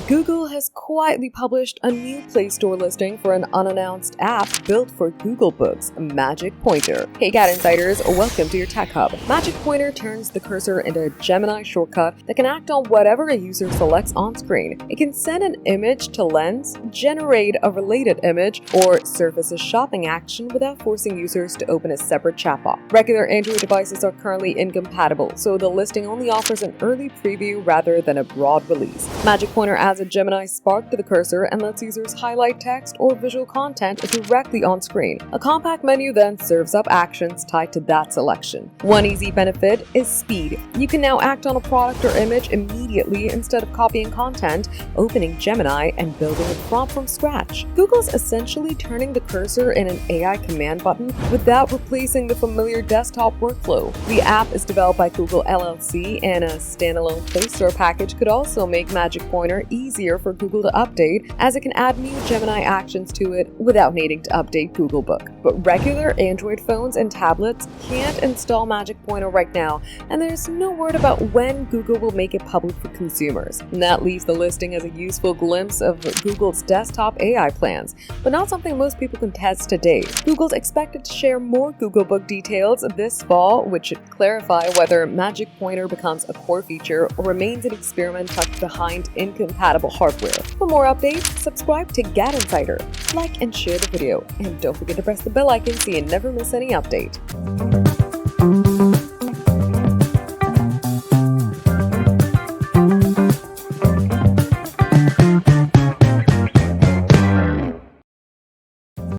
Google has quietly published a new Play Store listing for an unannounced app built for Googlebooks, Magic Pointer. Hey GadInsiders, welcome to your Tech Hub. Magic Pointer turns the cursor into a Gemini shortcut that can act on whatever a user selects on screen. It can send an image to Lens, generate a related image, or surface a shopping action without forcing users to open a separate chat box. Regular Android devices are currently incompatible, so the listing only offers an early preview rather than a broad release. Magic Pointer adds a Gemini spark to the cursor and lets users highlight text or visual content directly on screen. A compact menu then serves up actions tied to that selection. One easy benefit is speed. You can now act on a product or image immediately instead of copying content, opening Gemini, and building a prompt from scratch. Google's essentially turning the cursor in an AI command button without replacing the familiar desktop workflow. The app is developed by Google LLC, and a standalone Play Store package could also make Magic Pointer easier for Google to update, as it can add new Gemini actions to it without needing to update Googlebook. But regular Android phones and tablets can't install Magic Pointer right now, and there's no word about when Google will make it public for consumers. And that leaves the listing as a useful glimpse of Google's desktop AI plans, but not something most people can test today. Google's expected to share more Googlebook details this fall, which should clarify whether Magic Pointer becomes a core feature or remains an experiment tucked behind incompatible hardware. For more updates, subscribe to GadInsider, like and share the video, and don't forget to press the bell icon so you never miss any update.